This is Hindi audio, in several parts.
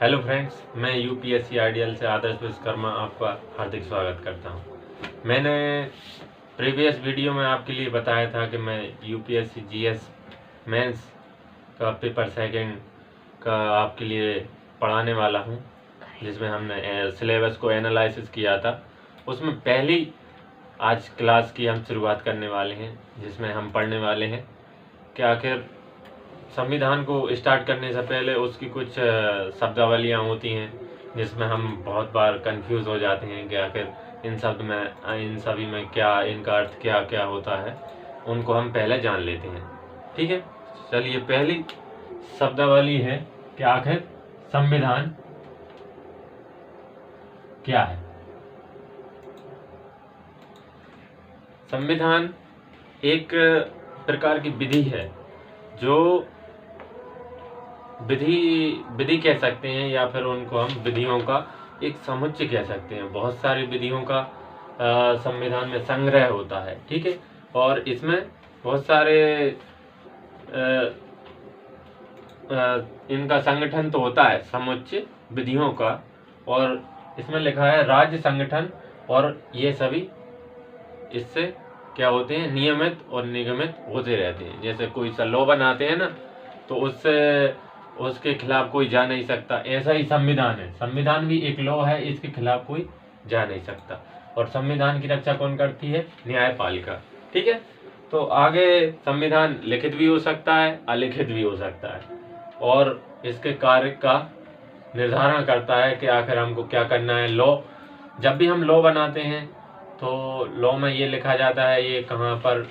हेलो फ्रेंड्स, मैं यूपीएससी आइडियल से आदर्श विश्वकर्मा आपका हार्दिक स्वागत करता हूं। मैंने प्रीवियस वीडियो में आपके लिए बताया था कि मैं यूपीएससी जीएस मेंस का पेपर सेकंड का आपके लिए पढ़ाने वाला हूं, जिसमें हमने सिलेबस को एनालिसिस किया था। उसमें पहली आज क्लास की हम शुरुआत करने वाले हैं, जिसमें हम पढ़ने वाले हैं कि आखिर संविधान को स्टार्ट करने से पहले उसकी कुछ शब्दावलियाँ होती हैं, जिसमें हम बहुत बार कंफ्यूज हो जाते हैं कि आखिर इन सभी में क्या, इनका अर्थ क्या क्या होता है। उनको हम पहले जान लेते हैं। ठीक है, चलिए पहली शब्दावली है कि आखिर संविधान क्या है। संविधान एक प्रकार की विधि है, जो विधि कह सकते हैं, या फिर उनको हम विधियों का एक समुच्चय कह सकते हैं। बहुत सारी विधियों का संविधान में संग्रह होता है। ठीक है, और इसमें बहुत सारे इनका संगठन तो होता है, समुच्चय विधियों का, और इसमें लिखा है राज्य संगठन, और ये सभी इससे क्या होते हैं, नियमित और निगमित होते रहते हैं। जैसे कोई सा लॉ बनाते हैं ना, तो उसके खिलाफ कोई जा नहीं सकता। ऐसा ही संविधान है, संविधान भी एक लॉ है, इसके खिलाफ कोई जा नहीं सकता। और संविधान की रक्षा कौन करती है? न्यायपालिका। ठीक है, तो आगे संविधान लिखित भी हो सकता है, अलिखित भी हो सकता है, और इसके कार्य का निर्धारण करता है कि आखिर हमको क्या करना है। लॉ, जब भी हम लॉ बनाते हैं तो लॉ में ये लिखा जाता है ये कहाँ पर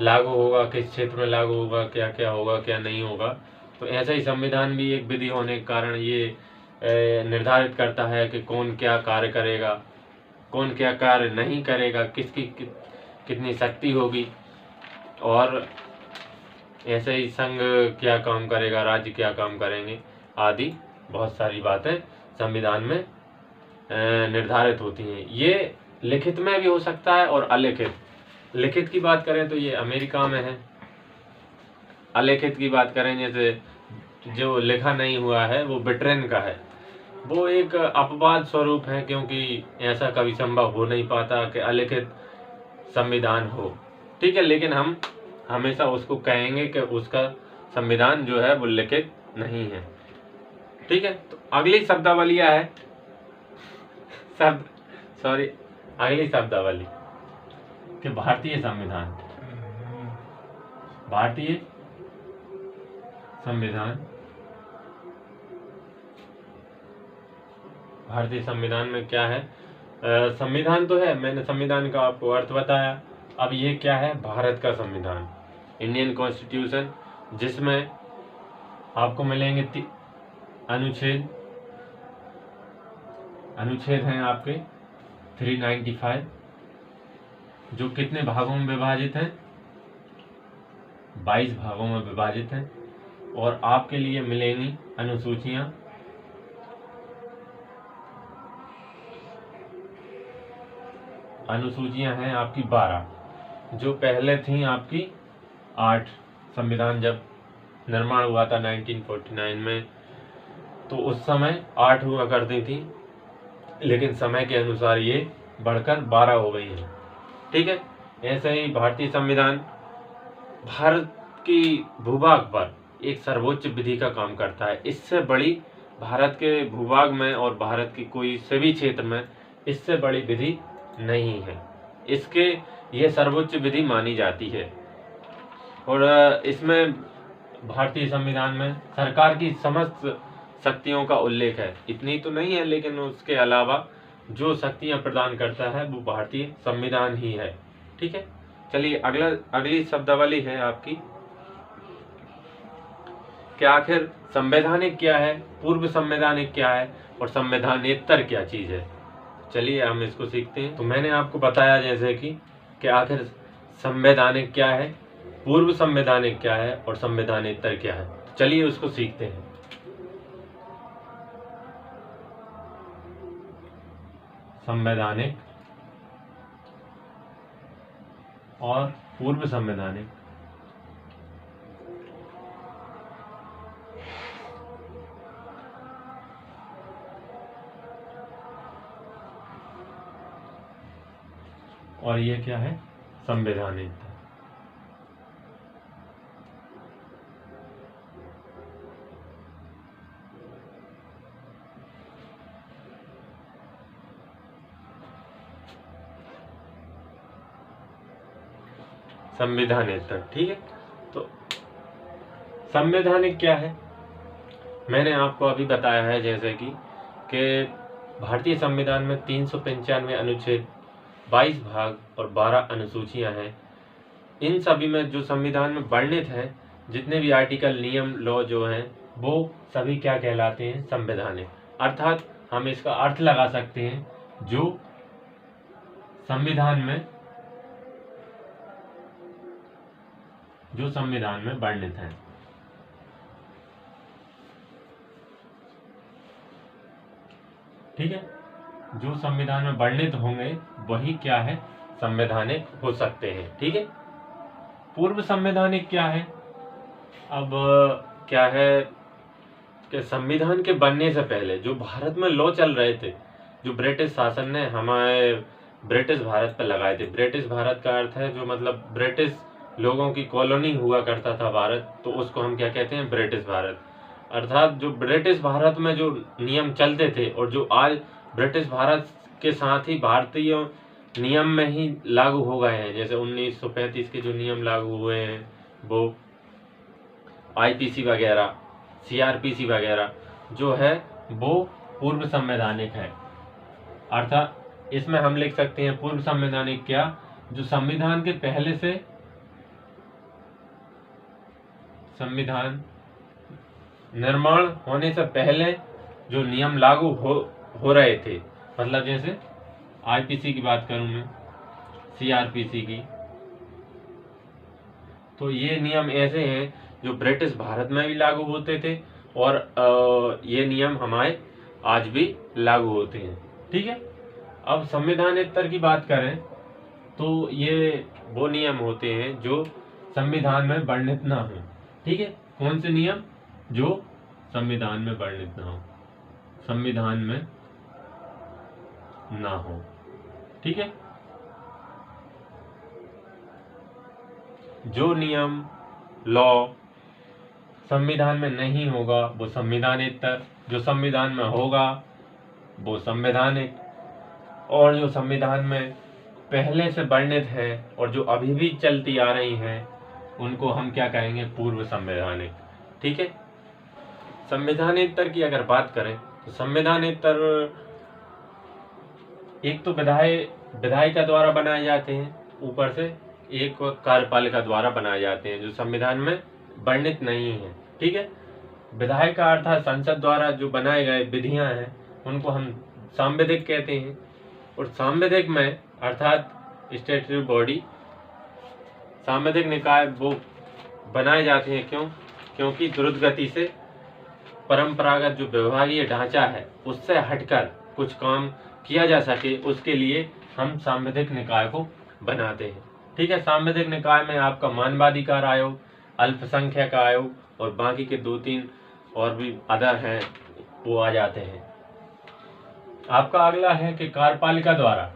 लागू होगा, किस क्षेत्र में लागू होगा, क्या क्या होगा, क्या नहीं होगा। तो ऐसा ही संविधान भी एक विधि होने के कारण ये निर्धारित करता है कि कौन क्या कार्य करेगा, कौन क्या कार्य नहीं करेगा, किसकी कितनी शक्ति होगी, और ऐसे ही संघ क्या काम करेगा, राज्य क्या काम करेंगे, आदि बहुत सारी बातें संविधान में निर्धारित होती हैं। ये लिखित में भी हो सकता है और अलिखित। लिखित की बात करें तो ये अमेरिका में है। अलिखित की बात करें, जैसे जो लिखा नहीं हुआ है वो ब्रिटेन का है। वो एक अपवाद स्वरूप है, क्योंकि ऐसा कभी संभव हो नहीं पाता कि अलिखित संविधान हो। ठीक है, लेकिन हम हमेशा उसको कहेंगे कि उसका संविधान जो है वो लिखित नहीं है। ठीक है, तो अगली शब्दावलियां है अगली शब्दावली कि भारतीय संविधान। भारतीय संविधान, भारतीय संविधान में क्या है? संविधान तो है, मैंने संविधान का आपको अर्थ बताया। अब ये क्या है? भारत का संविधान, इंडियन कॉन्स्टिट्यूशन, जिसमें आपको मिलेंगे अनुच्छेद हैं आपके 395, जो कितने भागों में विभाजित हैं? 22 भागों में विभाजित हैं। और आपके लिए मिलेंगी अनुसूचियां हैं आपकी 12, जो पहले थी आपकी 8। संविधान जब निर्माण हुआ था 1949 में, तो उस समय 8 हुआ करती थी, लेकिन समय के अनुसार ये बढ़कर 12 हो गई है। ठीक है, ऐसे ही भारतीय संविधान भारत की भूभाग पर एक सर्वोच्च विधि का काम करता है। इससे बड़ी भारत के भूभाग में और भारत की कोई सभी क्षेत्र में इससे बड़ी विधि नहीं है। इसके ये सर्वोच्च विधि मानी जाती है। और इसमें भारतीय संविधान में सरकार की समस्त शक्तियों का उल्लेख है। इतनी तो नहीं है, लेकिन उसके अलावा जो शक्तियां प्रदान करता है वो भारतीय संविधान ही है। ठीक है, चलिए अगली शब्दावली है आपकी कि आखिर संवैधानिक क्या है, पूर्व संवैधानिक क्या है, और संवैधानेतर क्या चीज है। चलिए हम इसको सीखते हैं। तो मैंने आपको बताया जैसे कि आखिर संवैधानिक क्या है, पूर्व संवैधानिक क्या है, और संवैधानेतर क्या है। चलिए उसको सीखते हैं। संवैधानिक और पूर्व संवैधानिक। और ये क्या है, संवैधानिक। संवैधानिक, ठीक है। तो संवैधानिक क्या है, मैंने आपको अभी बताया है जैसे कि भारतीय संविधान में 395 अनुच्छेद, 22 भाग और 12 अनुसूचियां हैं। इन सभी में जो संविधान में वर्णित हैं जितने भी आर्टिकल, नियम, लॉ जो हैं वो सभी क्या कहलाते हैं, संवैधानिक। अर्थात हम इसका अर्थ लगा सकते हैं जो संविधान में वर्णित है। ठीक है, जो संविधान में वर्णित होंगे वही क्या है, संवैधानिक हो सकते हैं। ठीक है, पूर्व संवैधानिक क्या है, अब क्या है कि संविधान के बनने से पहले जो भारत में लॉ चल रहे थे, जो ब्रिटिश शासन ने हमारे ब्रिटिश भारत पर लगाए थे। ब्रिटिश भारत का अर्थ है जो मतलब ब्रिटिश लोगों की कॉलोनी हुआ करता था भारत, तो उसको हम क्या कहते हैं, ब्रिटिश भारत। अर्थात जो ब्रिटिश भारत में जो नियम चलते थे और जो आज ब्रिटिश भारत के साथ ही भारतीय नियम में ही लागू हो गए हैं, जैसे 1935 के जो नियम लागू हुए हैं वो आईपीसी वगैरह, सीआरपीसी वगैरह जो है वो पूर्व संवैधानिक है। अर्थात इसमें हम लिख सकते हैं पूर्व संवैधानिक क्या, जो संविधान के पहले से, संविधान निर्माण होने से पहले जो नियम लागू हो रहे थे, मतलब जैसे आईपीसी की बात करूं मैं, सीआरपीसी की, तो ये नियम ऐसे हैं जो ब्रिटिश भारत में भी लागू होते थे और ये नियम हमारे आज भी लागू होते हैं। ठीक है, अब संविधानेतर की बात करें तो ये वो नियम होते हैं जो संविधान में वर्णित ना हो। ठीक है, कौन से नियम, जो संविधान में वर्णित ना हो, संविधान में ना हो। ठीक है, जो नियम, लॉ संविधान में नहीं होगा वो संविधानेतर, जो संविधान में होगा वो संवैधानिक, और जो संविधान में पहले से वर्णित है और जो अभी भी चलती आ रही हैं उनको हम क्या कहेंगे, पूर्व संवैधानिक। ठीक है, संविधानेतर की अगर बात करें तो संविधानेतर एक तो विधायिका द्वारा बनाए जाते हैं, ऊपर से एक कार्यपालिका द्वारा बनाए जाते हैं जो संविधान में वर्णित नहीं है। ठीक है, विधायिका अर्थात संसद द्वारा जो बनाए गए विधियां हैं उनको हम सांविधिक कहते हैं, और सांविधिक में अर्थात स्टैट्यूटरी बॉडी, सांविधिक निकाय वो बनाए जाते हैं क्योंकि द्रुत गति से परंपरागत जो विभागीय ढांचा है उससे हटकर कुछ काम किया जा सके, उसके लिए हम सांविधिक निकाय को बनाते हैं। ठीक है, सांविधिक निकाय में आपका मानवाधिकार आयोग, अल्पसंख्यक आयोग और बाकी के 2-3 और भी अदर हैं वो आ जाते हैं। आपका अगला है कि कार्यपालिका द्वारा,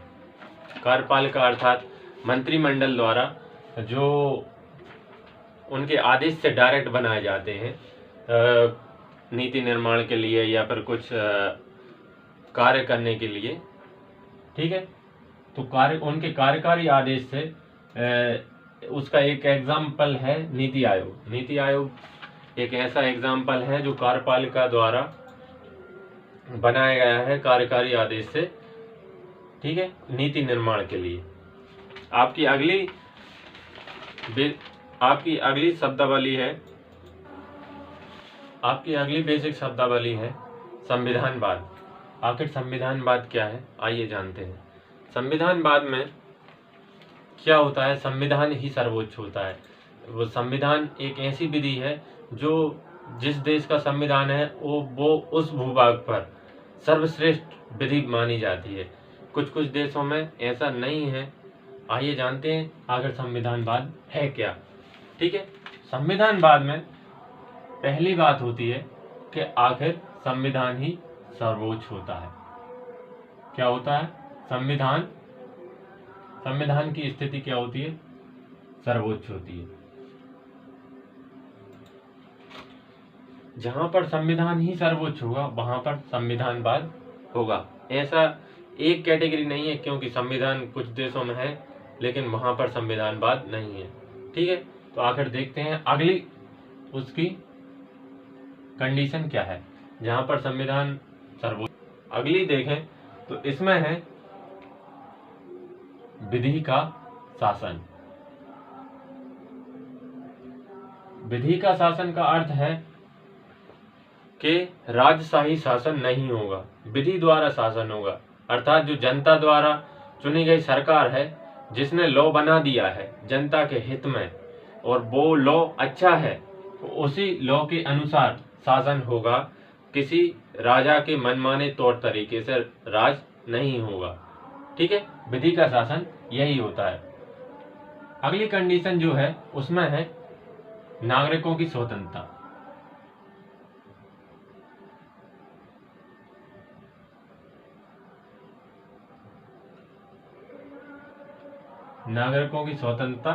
कार्यपालिका अर्थात मंत्रिमंडल द्वारा जो उनके आदेश से डायरेक्ट बनाए जाते हैं नीति निर्माण के लिए या फिर कुछ कार्य करने के लिए। ठीक है, तो उनके कार्यकारी आदेश से उसका एक एग्जाम्पल है नीति आयोग। नीति आयोग एक ऐसा एग्जाम्पल है जो कार्यपालिका द्वारा बनाया गया है कार्यकारी आदेश से। ठीक है, नीति निर्माण के लिए। आपकी अगली शब्दावली है, आपकी अगली बेसिक शब्दावली है संविधानवाद। आखिर संविधानवाद क्या है, आइए जानते हैं। संविधानवाद में क्या होता है, संविधान ही सर्वोच्च होता है। वो संविधान एक ऐसी विधि है जो जिस देश का संविधान है वो उस भूभाग पर सर्वश्रेष्ठ विधि मानी जाती है। कुछ कुछ देशों में ऐसा नहीं है। आइए जानते हैं आखिर संविधानवाद है क्या। ठीक है, संविधानवाद में पहली बात होती है कि आखिर संविधान ही सर्वोच्च होता है। क्या होता है, संविधान संविधान की स्थिति क्या होती है, सर्वोच्च होती है। जहां पर संविधान ही सर्वोच्च होगा वहां पर संविधानवाद होगा। ऐसा एक कैटेगरी नहीं है, क्योंकि संविधान कुछ देशों में है लेकिन वहां पर संविधानवाद नहीं है। ठीक है, तो आखिर देखते हैं अगली उसकी कंडीशन क्या है जहां पर संविधान सर्वोच्च। अगली देखें तो इसमें है विधि का शासन। विधि का शासन का अर्थ है कि राजशाही शासन नहीं होगा, विधि द्वारा शासन होगा। अर्थात जो जनता द्वारा चुनी गई सरकार है, जिसने लॉ बना दिया है जनता के हित में, और वो लॉ अच्छा है, तो उसी लॉ के अनुसार शासन होगा। किसी राजा के मनमाने तौर तरीके से राज नहीं होगा। ठीक है, विधि का शासन यही होता है। अगली कंडीशन जो है उसमें है नागरिकों की स्वतंत्रता। नागरिकों की स्वतंत्रता,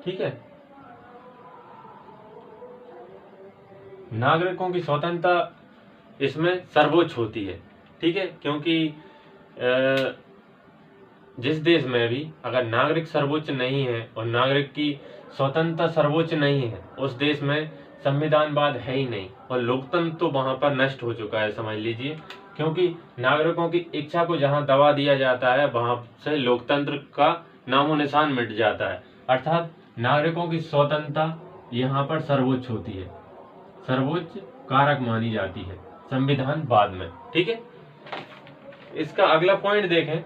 ठीक है, नागरिकों की स्वतंत्रता इसमें सर्वोच्च होती है। ठीक है, क्योंकि जिस देश में भी अगर नागरिक सर्वोच्च नहीं है और नागरिक की स्वतंत्रता सर्वोच्च नहीं है, उस देश में संविधानवाद है ही नहीं, और लोकतंत्र तो वहां पर नष्ट हो चुका है, समझ लीजिए। क्योंकि नागरिकों की इच्छा को जहां दबा दिया जाता है वहां से लोकतंत्र का नामो निशान मिट जाता है। अर्थात नागरिकों की स्वतंत्रता यहाँ पर सर्वोच्च होती है, सर्वोच्च कारक मानी जाती है संविधानवाद में। ठीक है, इसका अगला पॉइंट देखें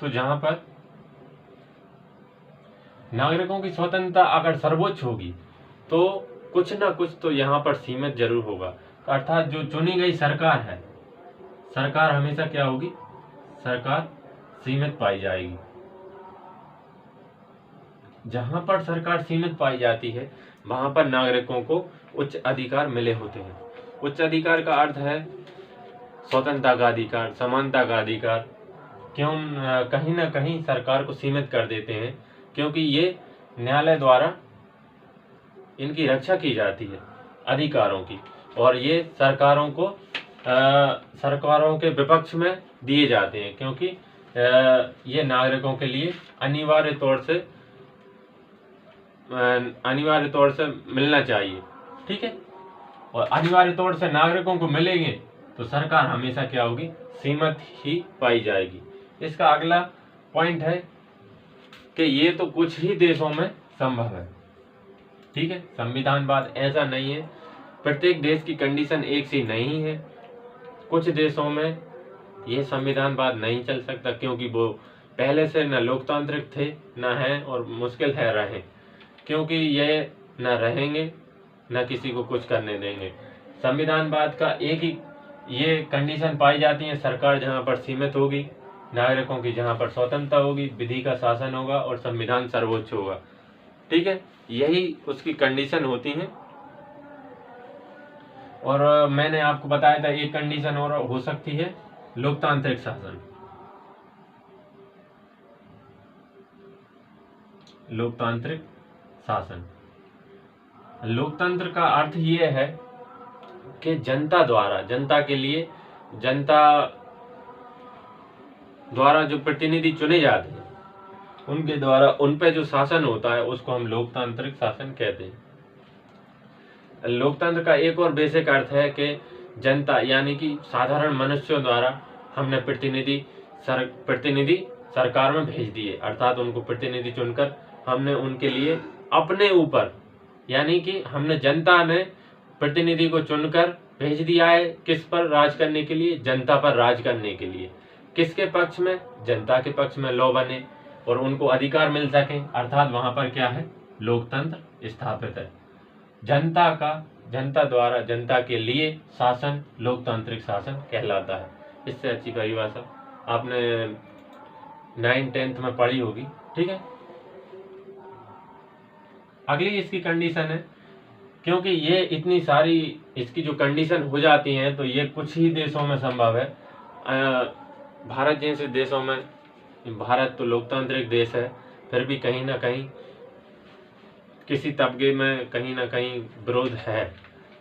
तो जहां पर नागरिकों की स्वतंत्रता अगर सर्वोच्च होगी तो कुछ ना कुछ तो यहाँ पर सीमित जरूर होगा। अर्थात जो चुनी गई सरकार है, सरकार हमेशा क्या होगी, सरकार सीमित पाई जाएगी। जहां पर सरकार सीमित पाई जाती है वहां पर नागरिकों को उच्च अधिकार मिले होते हैं। उच्च अधिकार का अर्थ है स्वतंत्रता का अधिकार, समानता का अधिकार। क्यों कहीं ना कहीं सरकार को सीमित कर देते हैं, क्योंकि ये न्यायालय द्वारा इनकी रक्षा की जाती है अधिकारों की, और ये सरकारों को सरकारों के विपक्ष में दिए जाते हैं, क्योंकि ये नागरिकों के लिए अनिवार्य तौर से मिलना चाहिए। ठीक है, और अनिवार्य तौर से नागरिकों को मिलेंगे तो सरकार हमेशा क्या होगी, सीमित ही पाई जाएगी। इसका अगला पॉइंट है कि ये तो कुछ ही देशों में संभव है। ठीक है, संविधानवाद ऐसा नहीं है, प्रत्येक देश की कंडीशन एक सी नहीं है। कुछ देशों में यह संविधानवाद नहीं चल सकता, क्योंकि वो पहले से न लोकतांत्रिक थे न हैं, और मुश्किल है रहे, क्योंकि ये न रहेंगे न किसी को कुछ करने देंगे। संविधानवाद का एक ही ये कंडीशन पाई जाती है, सरकार जहाँ पर सीमित होगी, नागरिकों की जहाँ पर स्वतंत्रता होगी, विधि का शासन होगा और संविधान सर्वोच्च होगा। ठीक है, यही उसकी कंडीशन होती है। और मैंने आपको बताया था एक कंडीशन और हो सकती है, लोकतांत्रिक शासन। लोकतांत्रिक शासन, लोकतंत्र का अर्थ ये है कि जनता द्वारा, जनता के लिए, जनता द्वारा जो प्रतिनिधि चुने जाते हैं उनके द्वारा उन पे जो शासन होता है उसको हम लोकतांत्रिक शासन कहते हैं। लोकतंत्र का एक और बेसिक अर्थ है कि जनता यानी कि साधारण मनुष्यों द्वारा हमने प्रतिनिधि सरकार में भेज दिए, अर्थात उनको प्रतिनिधि चुनकर हमने उनके लिए अपने ऊपर, यानी कि हमने जनता ने प्रतिनिधि को चुनकर भेज दिया है किस पर राज करने के लिए, जनता पर राज करने के लिए। किसके पक्ष में, जनता के पक्ष में लॉ बने और उनको अधिकार मिल सके, अर्थात वहां पर क्या है, लोकतंत्र स्थापित है। जनता द्वारा जनता के लिए शासन लोकतांत्रिक शासन कहलाता है। इससे अच्छी परिभाषा आपने 9th-10th में पढ़ी होगी। ठीक है, अगली इसकी कंडीशन है, क्योंकि ये इतनी सारी इसकी जो कंडीशन हो जाती हैं तो ये कुछ ही देशों में संभव है। भारत जैसे देशों में भारत तो लोकतांत्रिक देश है, फिर भी कहीं ना कहीं किसी तबके में कहीं ना कहीं विरोध है।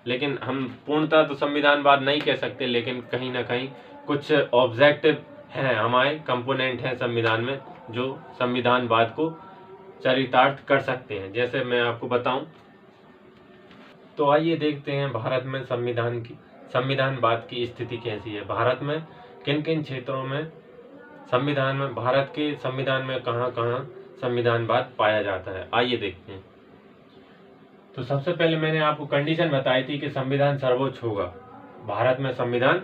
लेकिन हम पूर्णतः तो संविधानवाद नहीं कह सकते, लेकिन कहीं ना कहीं कुछ ऑब्जेक्टिव हैं, हमारे कंपोनेंट हैं संविधान में जो संविधानवाद को चरितार्थ कर सकते हैं। जैसे मैं आपको बताऊं तो आइए देखते हैं भारत में संविधानवाद की स्थिति कैसी है। भारत में किन किन क्षेत्रों में भारत के संविधान में कहां कहां संविधानवाद पाया जाता है, आइए देखते हैं। तो सबसे पहले मैंने आपको कंडीशन बताई थी कि संविधान सर्वोच्च होगा। भारत में संविधान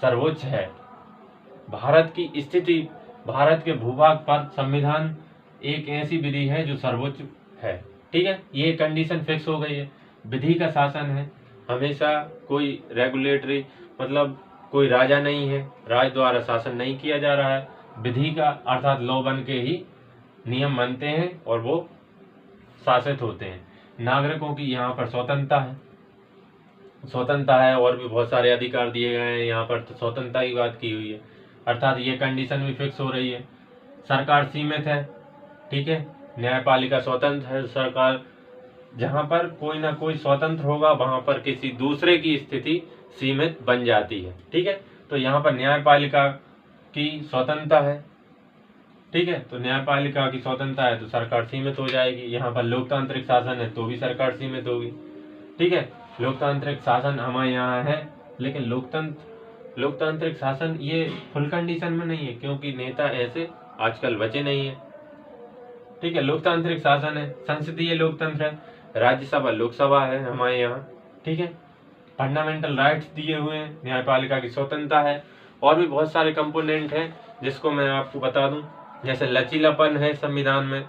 सर्वोच्च है। भारत की स्थिति, भारत के भूभाग पर संविधान एक ऐसी विधि है जो सर्वोच्च है। ठीक है, ये कंडीशन फिक्स हो गई है। विधि का शासन है, हमेशा कोई रेगुलेटरी मतलब कोई राजा नहीं है, राज द्वारा शासन नहीं किया जा रहा है। विधि का अर्थात लॉ बन के ही नियम बनते हैं और वो शासित होते हैं। नागरिकों की यहाँ पर स्वतंत्रता है और भी बहुत सारे अधिकार दिए गए हैं। यहाँ पर तो स्वतंत्रता की बात की हुई है, अर्थात ये कंडीशन भी फिक्स हो रही है। सरकार सीमित है, ठीक है, न्यायपालिका स्वतंत्र है। सरकार जहाँ पर कोई ना कोई स्वतंत्र होगा वहां पर किसी दूसरे की स्थिति सीमित बन जाती है। ठीक है, तो यहाँ पर न्यायपालिका की स्वतंत्रता है। ठीक है, तो न्यायपालिका की स्वतंत्रता है तो सरकार सीमित हो जाएगी। यहाँ पर लोकतांत्रिक शासन है तो भी सरकार सीमित होगी। ठीक है, लोकतांत्रिक शासन हमारे यहाँ है, लेकिन लोकतांत्रिक शासन ये फुल कंडीशन में नहीं है, क्योंकि नेता ऐसे आजकल बचे नहीं है। ठीक है, लोकतांत्रिक शासन है, संसदीय लोकतंत्र है, राज्यसभा लोकसभा है हमारे यहाँ। ठीक है, फंडामेंटल राइट्स दिए हुए हैं, न्यायपालिका की स्वतंत्रता है, और भी बहुत सारे कंपोनेंट हैं जिसको मैं आपको बता दूं। जैसे लचीलापन है संविधान में,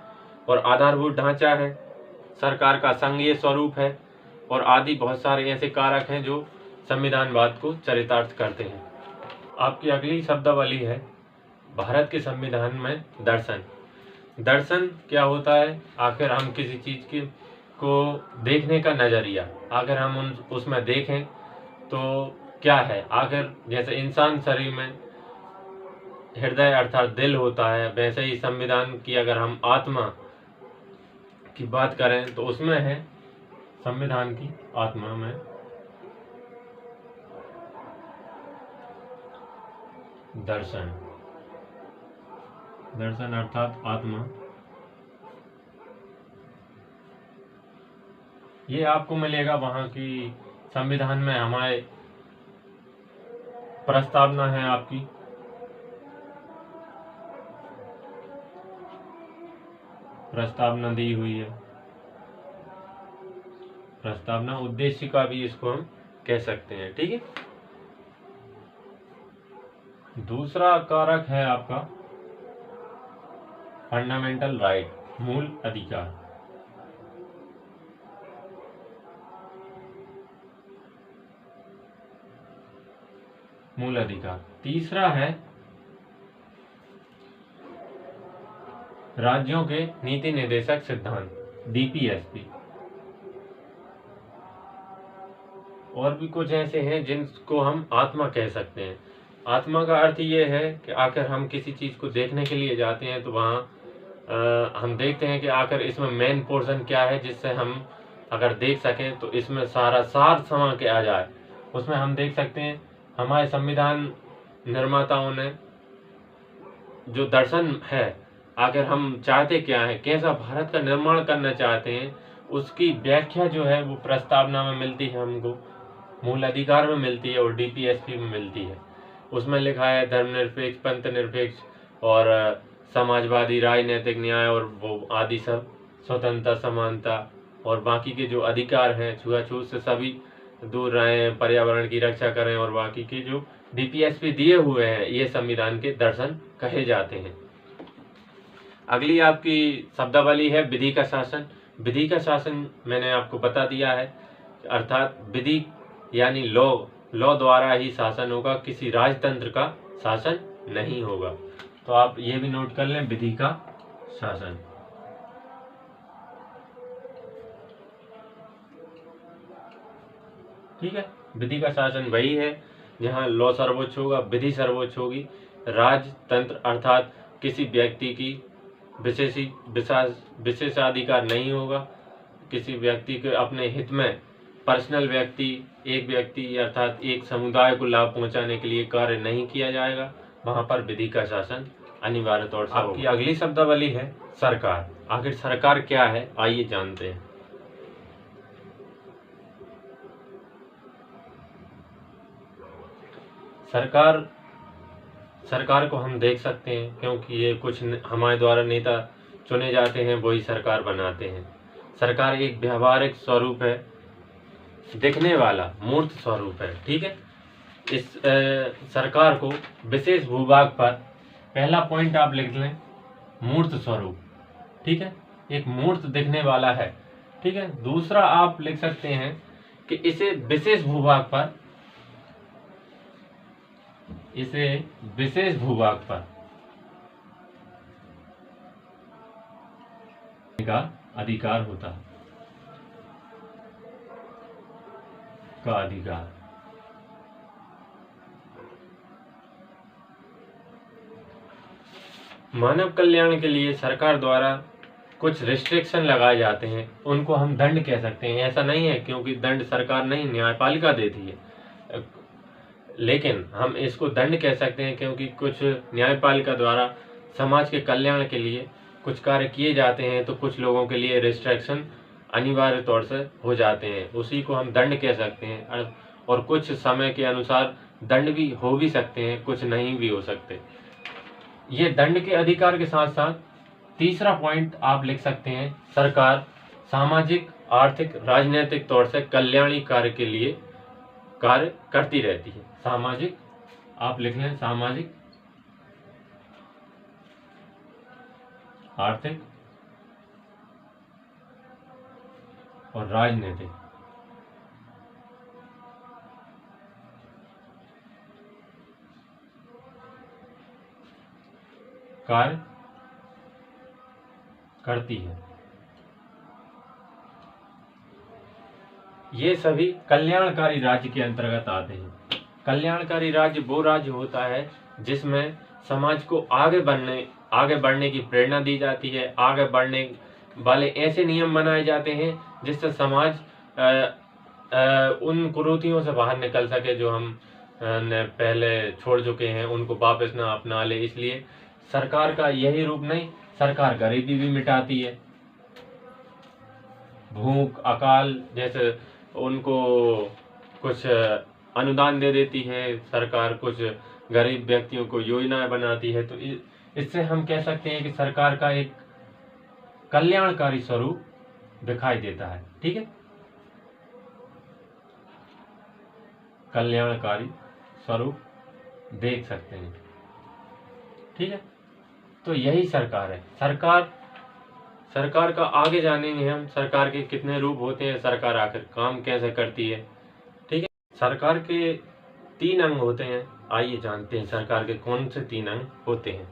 और आधारभूत ढांचा है, सरकार का संघीय स्वरूप है, और आदि बहुत सारे ऐसे कारक हैं जो संविधानवाद को चरितार्थ करते हैं। आपकी अगली शब्दावली है भारत के संविधान में दर्शन। दर्शन क्या होता है? आखिर हम किसी चीज को देखने का नजरिया, अगर हम उसमें देखें तो क्या है। आखिर जैसे इंसान शरीर में हृदय अर्थात दिल होता है, वैसे ही संविधान की अगर हम आत्मा की बात करें तो उसमें है, संविधान की आत्मा में दर्शन अर्थात आत्मा। ये आपको मिलेगा वहां की संविधान में। हमारे प्रस्तावना है, आपकी प्रस्तावना दी हुई है। प्रस्तावना उद्देश्य का भी इसको हम कह सकते हैं। ठीक है, दूसरा कारक है आपका फंडामेंटल राइट, मूल अधिकार। तीसरा है राज्यों के नीति निर्देशक सिद्धांत, डीपीएसपी। और भी कुछ ऐसे हैं जिनको हम आत्मा कह सकते हैं। आत्मा का अर्थ ये है कि आखिर हम किसी चीज को देखने के लिए जाते हैं तो वहाँ हम देखते हैं कि आखिर इसमें मेन पोर्शन क्या है, जिससे हम अगर देख सकें तो इसमें सारा सार समा के आ जाए। उसमें हम देख सकते हैं हमारे संविधान निर्माताओं ने जो दर्शन है, आखिर हम चाहते क्या है, कैसा भारत का निर्माण करना चाहते हैं, उसकी व्याख्या जो है वो प्रस्तावना में मिलती है, हमको मूल अधिकार में मिलती है और डीपीएसपी में मिलती है। उसमें लिखा है धर्मनिरपेक्ष, पंथ निरपेक्ष और समाजवादी, राजनीतिक न्याय और वो आदि सब, स्वतंत्रता, समानता और बाकी के जो अधिकार हैं, छुआछूत से सभी दूर रहें, पर्यावरण की रक्षा करें, और बाकी के जो डीपीएसपी दिए हुए हैं, ये संविधान के दर्शन कहे जाते हैं। अगली आपकी शब्दावली है विधि का शासन। विधि का शासन मैंने आपको बता दिया है, अर्थात विधि यानी लॉ द्वारा ही शासन होगा, किसी राजतंत्र का शासन नहीं होगा। तो आप ये भी नोट कर लें, विधि का शासन। ठीक है, विधि का शासन वही है जहां लॉ सर्वोच्च होगा, विधि सर्वोच्च होगी। राजतंत्र अर्थात किसी व्यक्ति की विशेषाधिकार नहीं होगा। किसी व्यक्ति के अपने हित में पर्सनल व्यक्ति, एक व्यक्ति अर्थात एक समुदाय को लाभ पहुंचाने के लिए कार्य नहीं किया जाएगा। वहां पर विधि का शासन अनिवार्य तौर से होगा। आपकी अगली शब्दावली है सरकार। आखिर सरकार क्या है, आइए जानते हैं। सरकार को हम देख सकते हैं, क्योंकि ये कुछ हमारे द्वारा नेता चुने जाते हैं, वही सरकार बनाते हैं। सरकार एक व्यवहारिक स्वरूप है, दिखने वाला मूर्त स्वरूप है। ठीक है, इस सरकार को विशेष भूभाग पर, पहला पॉइंट आप लिख लें, मूर्त स्वरूप। ठीक है, एक मूर्त दिखने वाला है। ठीक है, दूसरा आप लिख सकते हैं कि इसे विशेष भूभाग पर, इसे विशेष भूभाग पर का अधिकार होता है, का अधिकार। मानव कल्याण के लिए सरकार द्वारा कुछ रिस्ट्रिक्शन लगाए जाते हैं, उनको हम दंड कह सकते हैं। ऐसा नहीं है क्योंकि दंड सरकार नहीं, न्यायपालिका देती है, लेकिन हम इसको दंड कह सकते हैं क्योंकि कुछ न्यायपालिका द्वारा समाज के कल्याण के लिए कुछ कार्य किए जाते हैं, तो कुछ लोगों के लिए रिस्ट्रिक्शन अनिवार्य तौर से हो जाते हैं, उसी को हम दंड कह सकते हैं। और कुछ समय के अनुसार दंड भी हो भी सकते हैं, कुछ नहीं भी हो सकते। ये दंड के अधिकार के साथ साथ तीसरा पॉइंट आप लिख सकते हैं, सरकार सामाजिक, आर्थिक, राजनीतिक तौर से कल्याणी कार्य के लिए कार्य करती रहती है। सामाजिक, आप लिख लें, सामाजिक, आर्थिक और राजनीतिक कार्य करती है। ये सभी कल्याणकारी राज्य के अंतर्गत आते हैं। कल्याणकारी राज्य वो राज्य होता है जिसमें समाज को आगे बढ़ने की प्रेरणा दी जाती है, आगे बढ़ने वाले ऐसे नियम बनाए जाते हैं जिससे समाज उन कुरीतियों से बाहर निकल सके जो हम पहले छोड़ चुके हैं, उनको वापस ना अपना ले। इसलिए सरकार का यही रूप नहीं, सरकार गरीबी भी मिटाती है, भूख, अकाल जैसे उनको कुछ अनुदान दे देती है सरकार, कुछ गरीब व्यक्तियों को योजनाएं बनाती है। तो इससे हम कह सकते हैं कि सरकार का एक कल्याणकारी स्वरूप दिखाई देता है। ठीक है, कल्याणकारी स्वरूप देख सकते हैं। ठीक है, तो यही सरकार है। सरकार का आगे जानेंगे हम, सरकार के कितने रूप होते हैं, सरकार आखिर काम कैसे करती है। ठीक है, सरकार के 3 अंग होते हैं, आइए जानते हैं सरकार के कौन से 3 अंग होते हैं।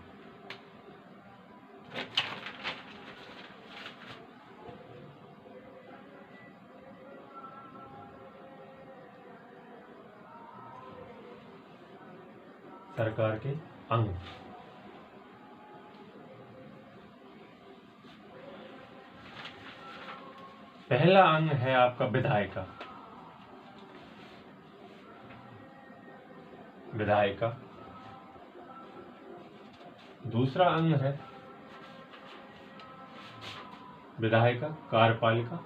सरकार के अंग, पहला अंग है आपका विधायिका। विधायिका। दूसरा अंग है विधायिका, कार्यपालिका।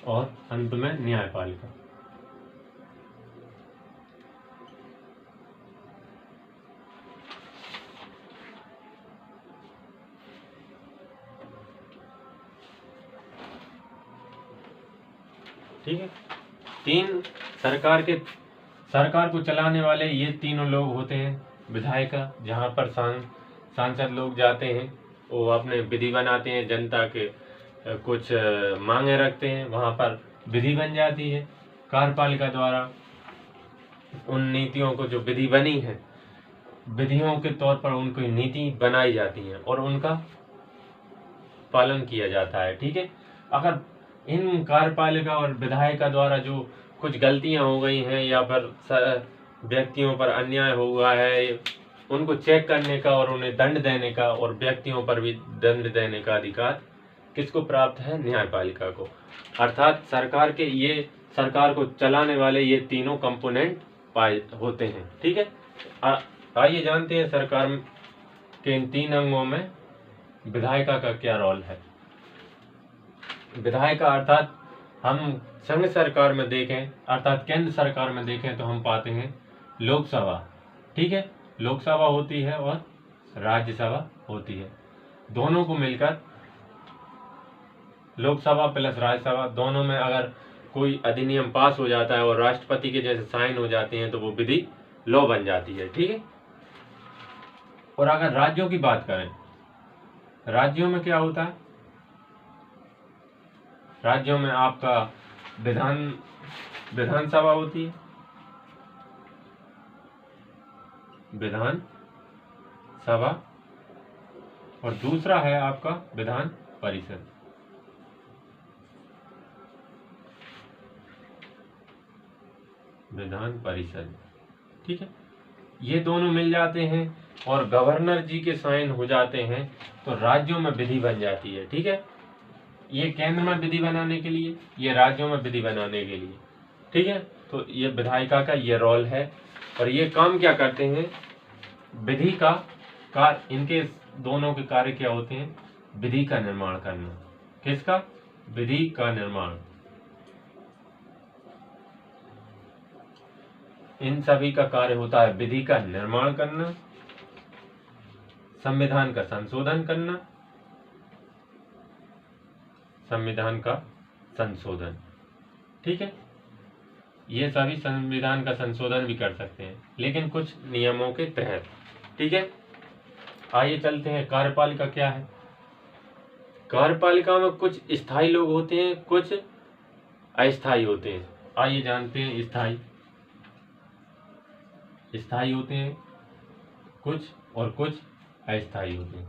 और अंत में न्यायपालिका। ठीक है, 3 सरकार को चलाने वाले ये तीनों लोग होते हैं। विधायिका, जहाँ पर सांसद लोग जाते हैं, वो अपने विधि बनाते हैं, जनता के कुछ मांगे रखते हैं, वहाँ पर विधि बन जाती है। कार्यपालिका द्वारा उन नीतियों को, जो विधि बनी है, विधियों के तौर पर उनकी नीति बनाई जाती है और उनका पालन किया जाता है। ठीक है, अगर इन कार्यपालिका और विधायिका द्वारा जो कुछ गलतियां हो गई हैं या फिर व्यक्तियों पर अन्याय हुआ है उनको चेक करने का और उन्हें दंड देने का और व्यक्तियों पर भी दंड देने का अधिकार किसको प्राप्त है? न्यायपालिका को। अर्थात सरकार को चलाने वाले ये तीनों कंपोनेंट पाए होते हैं। ठीक है, आइए जानते हैं सरकार के इन 3 अंगों में विधायिका का क्या रोल है। विधायिका अर्थात हम संघ सरकार में देखें अर्थात केंद्र सरकार में देखें तो हम पाते हैं लोकसभा। ठीक है, लोकसभा होती है और राज्यसभा होती है। दोनों को मिलकर लोकसभा प्लस राज्यसभा दोनों में अगर कोई अधिनियम पास हो जाता है और राष्ट्रपति के जैसे साइन हो जाते हैं तो वो विधि लॉ बन जाती है। ठीक है, और अगर राज्यों की बात करें, राज्यों में क्या होता है? राज्यों में आपका विधानसभा होती है, विधान सभा, और दूसरा है आपका विधान परिषद। विधान परिषद, ठीक है, ये दोनों मिल जाते हैं और गवर्नर जी के साइन हो जाते हैं तो राज्यों में विधि बन जाती है। ठीक है, ये केंद्र में विधि बनाने के लिए, ये राज्यों में विधि बनाने के लिए। ठीक है, तो ये विधायिका का ये रोल है और ये काम क्या करते हैं? विधि का कार्य, इनके दोनों के कार्य क्या होते हैं? विधि का निर्माण करना। किसका? विधि का निर्माण। इन सभी का कार्य होता है विधि का निर्माण करना, संविधान का संशोधन करना, संविधान का संशोधन। ठीक है, ये सभी संविधान का संशोधन भी कर सकते हैं लेकिन कुछ नियमों के तहत। ठीक है, आइए चलते हैं कार्यपालिका क्या है। कार्यपालिका में कुछ स्थायी लोग होते हैं, कुछ अस्थायी होते हैं। आइए जानते हैं स्थायी होते हैं कुछ और कुछ अस्थायी होते हैं।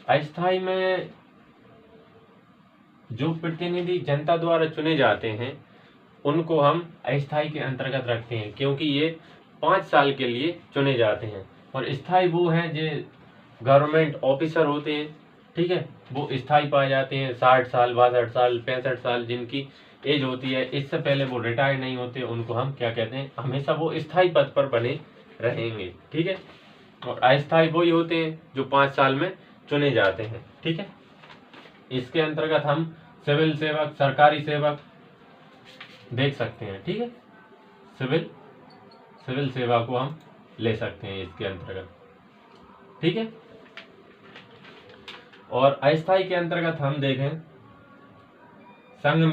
अस्थायी में जो प्रतिनिधि जनता द्वारा चुने जाते हैं उनको हम अस्थायी के अंतर्गत रखते हैं क्योंकि ये 5 साल के लिए चुने जाते हैं। और स्थायी वो हैं जो गवर्नमेंट ऑफिसर होते हैं। ठीक है, वो स्थायी पाए जाते हैं। 60 साल, 62 साल, 65 साल जिनकी एज होती है, इससे पहले वो रिटायर नहीं होते, उनको हम क्या कहते हैं? हमेशा वो स्थायी पद पर बने रहेंगे। ठीक है, और अस्थायी वही होते हैं जो 5 साल में चुने जाते हैं। ठीक है, इसके अंतर्गत हम सिविल सेवक, सरकारी सेवक देख सकते हैं। ठीक है, सिविल सेवा को हम ले सकते हैं इसके अंतर्गत। ठीक है, और अस्थायी के अंतर्गत हम देखें संघ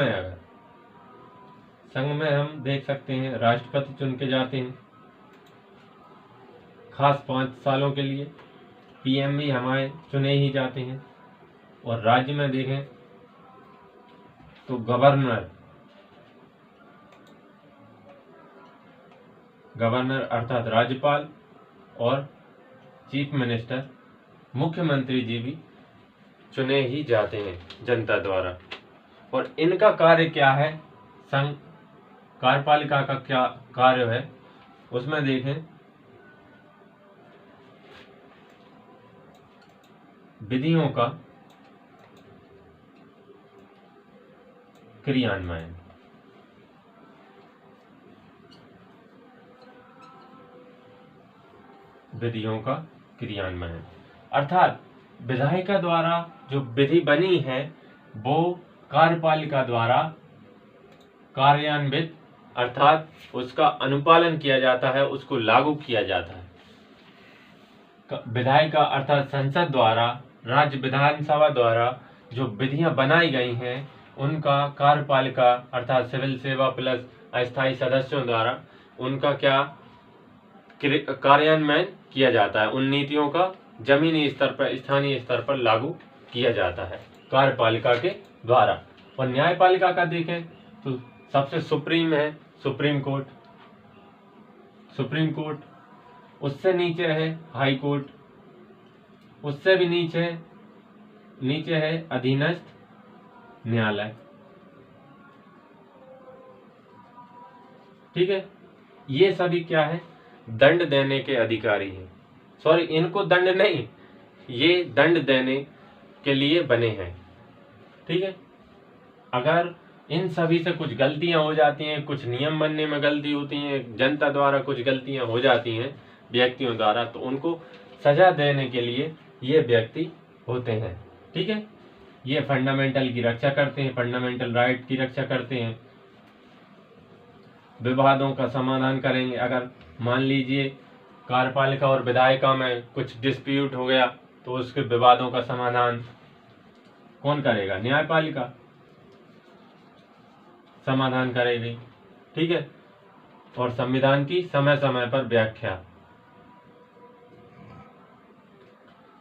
में हम देख सकते हैं राष्ट्रपति चुन के जाते हैं खास 5 सालों के लिए। पीएम भी हमारे चुने ही जाते हैं। और राज्य में देखें तो गवर्नर अर्थात राज्यपाल और चीफ मिनिस्टर, मुख्यमंत्री जी भी चुने ही जाते हैं जनता द्वारा। और इनका कार्य क्या है? संघ कार्यपालिका का क्या कार्य है उसमें देखें विधियों का क्रियान्वयन। विधियों का क्रियान्वयन अर्थात विधायिका द्वारा जो विधि बनी है वो कार्यपालिका द्वारा कार्यान्वित अर्थात उसका अनुपालन किया जाता है, उसको लागू किया जाता है। विधायिका अर्थात संसद द्वारा, राज्य विधानसभा द्वारा जो विधियां बनाई गई हैं उनका कार्यपालिका अर्थात सिविल सेवा प्लस अस्थायी सदस्यों द्वारा उनका क्या कार्यान्वयन किया जाता है। उन नीतियों का जमीनी स्तर पर, स्थानीय स्तर पर लागू किया जाता है कार्यपालिका के द्वारा। और न्यायपालिका का देखें तो सबसे सुप्रीम है सुप्रीम कोर्ट, उससे नीचे है हाई कोर्ट, उससे भी नीचे है अधीनस्थ न्यायालय। ठीक है। ये सभी क्या है, दंड देने के अधिकारी हैं। सॉरी, इनको दंड नहीं, ये दंड देने के लिए बने हैं। ठीक है। अगर इन सभी से कुछ गलतियां हो जाती हैं, कुछ नियम बनने में गलती होती हैं, जनता द्वारा कुछ गलतियां हो जाती हैं व्यक्तियों द्वारा, तो उनको सजा देने के लिए ये व्यक्ति होते हैं। ठीक है। ये फंडामेंटल की रक्षा करते हैं, फंडामेंटल राइट की रक्षा करते हैं, विवादों का समाधान करेंगे। अगर मान लीजिए कार्यपालिका और विधायिका में कुछ डिस्प्यूट हो गया तो उसके विवादों का समाधान कौन करेगा, न्यायपालिका समाधान करेगी। ठीक है। और संविधान की समय समय पर व्याख्या,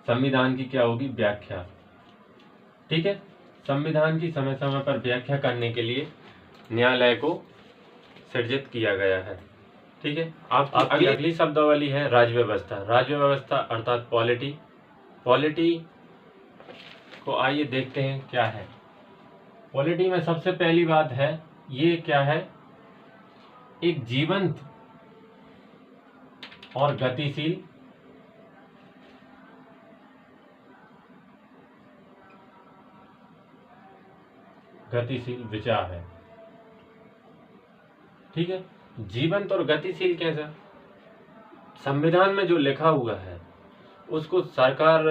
संविधान की क्या होगी, व्याख्या। ठीक है। संविधान की समय समय पर व्याख्या करने के लिए न्यायालय को सृजित किया गया है। ठीक है। आपकी अगली शब्दावली है राज्य व्यवस्था। राज्य व्यवस्था अर्थात पॉलिटी। पॉलिटी को आइए देखते हैं क्या है। पॉलिटी में सबसे पहली बात है, ये क्या है, एक जीवंत और गतिशील विचार है। ठीक है। जीवंत और गतिशील कैसा, संविधान में जो लिखा हुआ है उसको सरकार,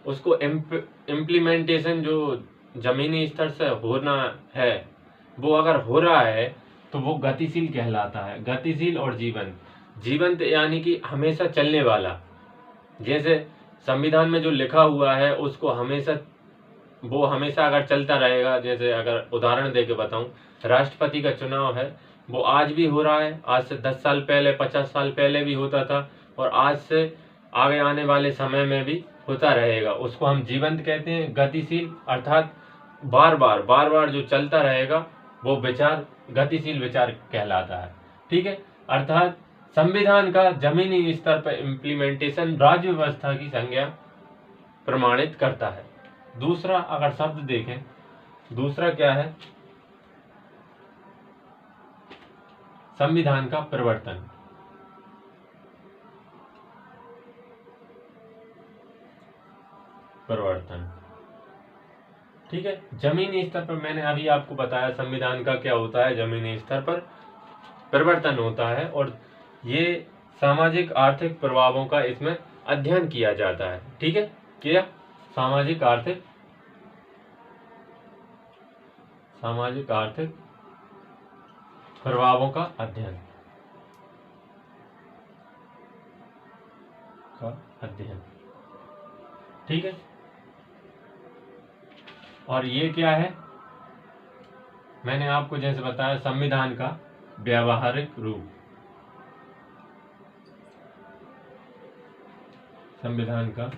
उसको इम्प्लीमेंटेशन जो जमीनी स्तर से होना है, वो अगर हो रहा है तो वो गतिशील कहलाता है। गतिशील और जीवंत, जीवंत यानी कि हमेशा चलने वाला। जैसे संविधान में जो लिखा हुआ है उसको हमेशा, वो हमेशा अगर चलता रहेगा। जैसे अगर उदाहरण देके बताऊं, राष्ट्रपति का चुनाव है, वो आज भी हो रहा है, आज से 10 साल पहले, 50 साल पहले भी होता था, और आज से आगे आने वाले समय में भी होता रहेगा। उसको हम जीवंत कहते हैं। गतिशील अर्थात बार बार जो चलता रहेगा वो विचार गतिशील विचार कहलाता है। ठीक है। अर्थात संविधान का जमीनी स्तर पर इम्प्लीमेंटेशन राज्य व्यवस्था की संज्ञा प्रमाणित करता है। दूसरा अगर शब्द देखें, दूसरा क्या है, संविधान का परिवर्तन। ठीक है। जमीनी स्तर पर मैंने अभी आपको बताया संविधान का क्या होता है, जमीनी स्तर पर परिवर्तन होता है, और ये सामाजिक आर्थिक प्रभावों का इसमें अध्ययन किया जाता है। ठीक है। क्या, सामाजिक आर्थिक प्रभावों का अध्ययन ठीक है। और ये क्या है, मैंने आपको जैसे बताया संविधान का व्यावहारिक रूप। संविधान का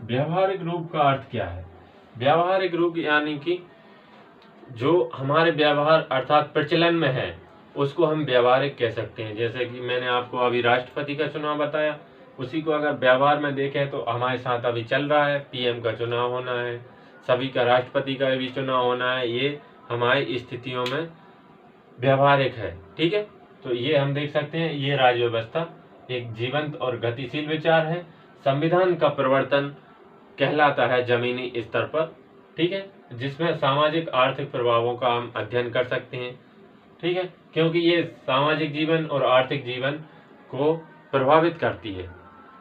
व्यावहारिक रूप का अर्थ क्या है, व्यावहारिक रूप यानी कि जो हमारे व्यवहार अर्थात प्रचलन में है उसको हम व्यावहारिक कह सकते हैं। जैसे कि मैंने आपको अभी राष्ट्रपति का चुनाव बताया, उसी को अगर व्यवहार में देखें तो हमारे साथ अभी चल रहा है, पीएम का चुनाव होना है, सभी का राष्ट्रपति का भी चुनाव होना है, ये हमारी स्थितियों में व्यावहारिक है। ठीक है। तो ये हम देख सकते हैं, ये राज्य व्यवस्था एक जीवंत और गतिशील विचार है। संविधान का परिवर्तन कहलाता है जमीनी स्तर पर। ठीक है। जिसमें सामाजिक आर्थिक प्रभावों का हम अध्ययन कर सकते हैं। ठीक है। क्योंकि ये सामाजिक जीवन और आर्थिक जीवन को प्रभावित करती है।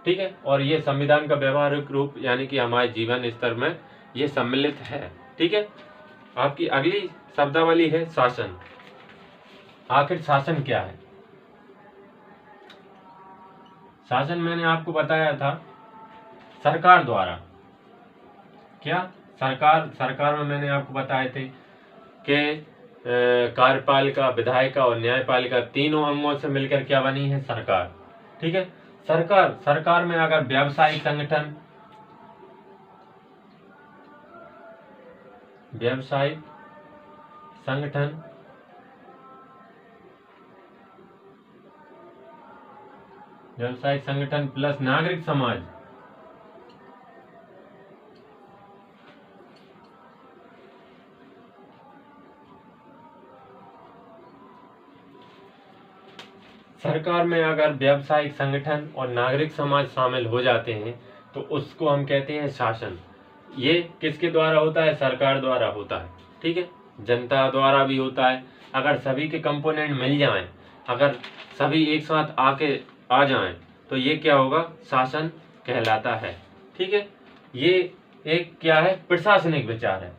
ठीक है। और ये संविधान का व्यवहारिक रूप यानी कि हमारे जीवन स्तर में ये सम्मिलित है। ठीक है। आपकी अगली शब्दावली है शासन। आखिर शासन क्या है, शासन मैंने आपको बताया था सरकार द्वारा। क्या, सरकार में मैंने आपको बताए थे कि कार्यपालिका, विधायिका और न्यायपालिका तीनों अंगों से मिलकर क्या बनी है, सरकार। ठीक है। सरकार में अगर व्यावसायिक संगठन, प्लस नागरिक समाज, सरकार में अगर व्यावसायिक संगठन और नागरिक समाज शामिल हो जाते हैं तो उसको हम कहते हैं शासन। ये किसके द्वारा होता है? सरकार द्वारा होता है, ठीक है, जनता द्वारा भी होता है। अगर सभी के कंपोनेंट मिल जाएं, अगर सभी एक साथ आ जाएं तो ये क्या होगा? शासन कहलाता है, ठीक है। ये एक क्या है? प्रशासनिक विचार है।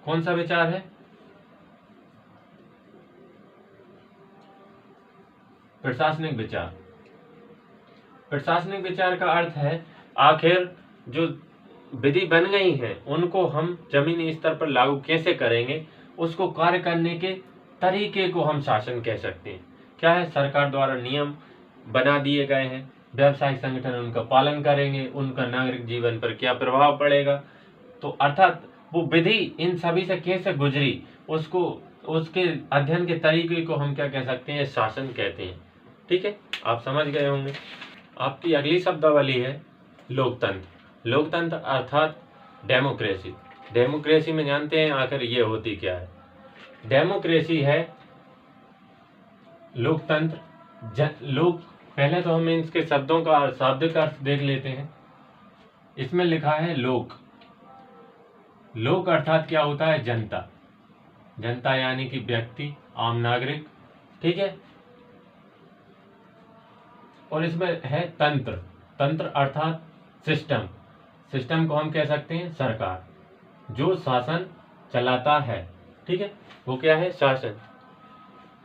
कौन सा विचार है? प्रशासनिक विचार। प्रशासनिक विचार का अर्थ है आखिर जो विधि बन गई हैं उनको हम जमीनी स्तर पर लागू कैसे करेंगे, उसको कार्य करने के तरीके को हम शासन कह सकते हैं। क्या है? सरकार द्वारा नियम बना दिए गए हैं, व्यावसायिक संगठन उनका पालन करेंगे, उनका नागरिक जीवन पर क्या प्रभाव पड़ेगा, तो अर्थात वो विधि इन सभी से कैसे गुजरी उसको, उसके अध्ययन के तरीके को हम क्या कह सकते हैं? शासन कहते हैं, ठीक है। आप समझ गए होंगे। आपकी अगली शब्दावली है लोकतंत्र। लोकतंत्र अर्थात डेमोक्रेसी। डेमोक्रेसी में जानते हैं आखिर ये होती क्या है? डेमोक्रेसी है लोकतंत्र। लोक, पहले तो हम इसके शब्दों का शाब्दिक अर्थ देख लेते हैं। इसमें लिखा है लोक। लोक अर्थात क्या होता है? जनता। जनता यानी कि व्यक्ति, आम नागरिक, ठीक है। और इसमें है तंत्र। तंत्र अर्थात सिस्टम। सिस्टम को हम कह सकते हैं सरकार, जो शासन चलाता है, ठीक है, वो क्या है? शासन,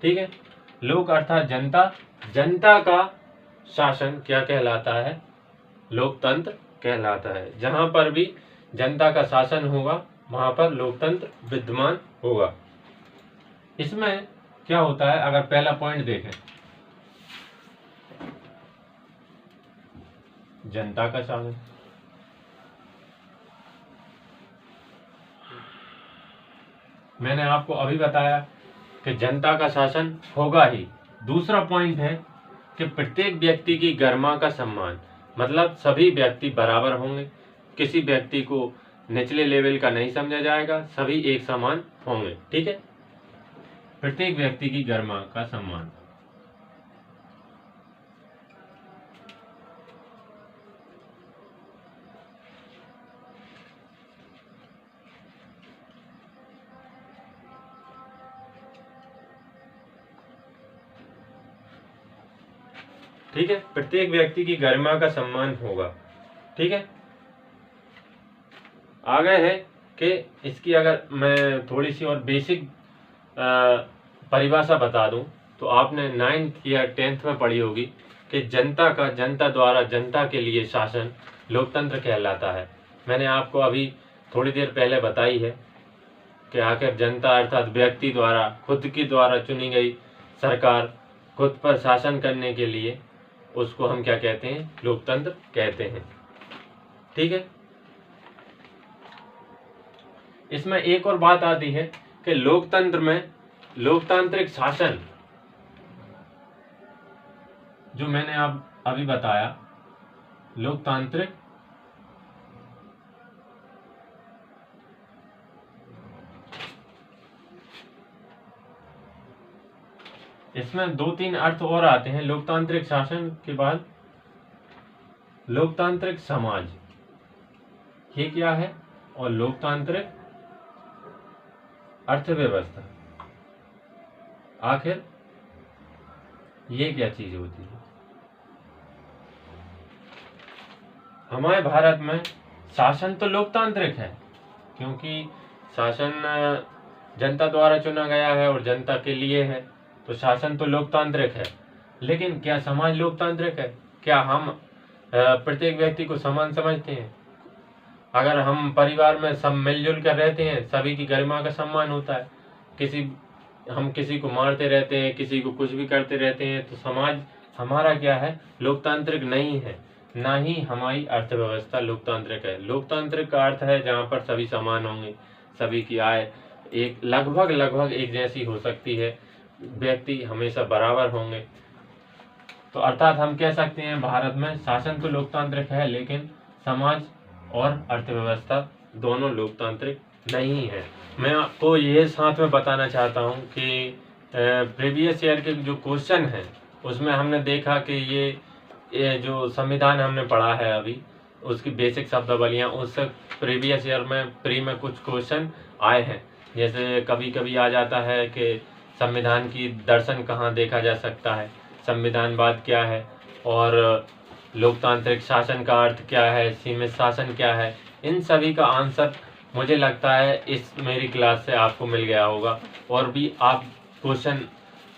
ठीक है। लोक अर्थात जनता। जनता का शासन क्या कहलाता है? लोकतंत्र कहलाता है। जहां पर भी जनता का शासन होगा वहां पर लोकतंत्र विद्यमान होगा। इसमें क्या होता है? अगर पहला पॉइंट देखें, जनता का शासन, मैंने आपको अभी बताया कि जनता का शासन होगा ही। दूसरा पॉइंट है कि प्रत्येक व्यक्ति की गरिमा का सम्मान, मतलब सभी व्यक्ति बराबर होंगे, किसी व्यक्ति को निचले लेवल का नहीं समझा जाएगा, सभी एक समान होंगे, ठीक है। प्रत्येक व्यक्ति की गरिमा का सम्मान। ठीक है, प्रत्येक व्यक्ति की गरिमा का सम्मान होगा, ठीक है। आगे है कि इसकी अगर मैं थोड़ी सी और बेसिक परिभाषा बता दूं तो आपने 9th या 10th में पढ़ी होगी कि जनता द्वारा जनता के लिए शासन लोकतंत्र कहलाता है। मैंने आपको अभी थोड़ी देर पहले बताई है कि आखिर जनता अर्थात व्यक्ति द्वारा, खुद की द्वारा चुनी गई सरकार खुद पर शासन करने के लिए, उसको हम क्या कहते हैं? लोकतंत्र कहते हैं, ठीक है। इसमें एक और बात आती है कि लोकतंत्र में लोकतांत्रिक शासन, जो मैंने आप अभी बताया, लोकतांत्रिक इसमें 2-3 अर्थ और आते हैं। लोकतांत्रिक शासन के बाद लोकतांत्रिक समाज, ये क्या है? और लोकतांत्रिक अर्थव्यवस्था, आखिर ये क्या चीज होती है? हमारे भारत में शासन तो लोकतांत्रिक है, क्योंकि शासन जनता द्वारा चुना गया है और जनता के लिए है, तो शासन तो लोकतांत्रिक है। लेकिन क्या समाज लोकतांत्रिक है? क्या हम प्रत्येक व्यक्ति को समान समझते हैं? अगर हम परिवार में सब मिलजुल कर रहते हैं, सभी की गरिमा का सम्मान होता है, हम किसी को मारते रहते हैं, किसी को कुछ भी करते रहते हैं, तो समाज हमारा क्या है? लोकतांत्रिक नहीं है। ना ही हमारी अर्थव्यवस्था लोकतांत्रिक है। लोकतांत्रिक का अर्थ है जहाँ पर सभी समान होंगे, सभी की आय एक लगभग एक जैसी हो सकती है, व्यक्ति हमेशा बराबर होंगे। तो अर्थात हम कह सकते हैं भारत में शासन तो लोकतांत्रिक है, लेकिन समाज और अर्थव्यवस्था दोनों लोकतांत्रिक नहीं है। मैं आपको ये साथ में बताना चाहता हूँ कि प्रीवियस ईयर के जो क्वेश्चन हैं उसमें हमने देखा कि ये जो संविधान हमने पढ़ा है अभी, उसकी बेसिक शब्दावलियाँ उससे प्रीवियस ईयर में प्री में कुछ क्वेश्चन आए हैं। जैसे कभी कभी आ जाता है कि संविधान की दर्शन कहाँ देखा जा सकता है, संविधानवाद क्या है, और लोकतांत्रिक शासन का अर्थ क्या है, सीमित शासन क्या है। इन सभी का आंसर मुझे लगता है इस मेरी क्लास से आपको मिल गया होगा। और भी आप क्वेश्चन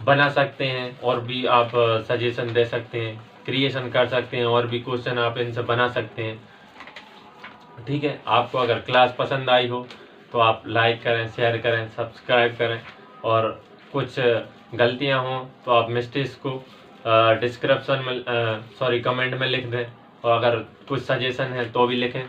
बना सकते हैं, और भी आप सजेशन दे सकते हैं, क्रिएशन कर सकते हैं, और भी क्वेश्चन आप इनसे बना सकते हैं। ठीक है, आपको अगर क्लास पसंद आई हो तो आप लाइक करें, शेयर करें, सब्सक्राइब करें, और कुछ गलतियां हों तो आप मिस्टेक्स को डिस्क्रिप्शन में कमेंट में लिख दें, और अगर कुछ सजेशन है तो भी लिखें।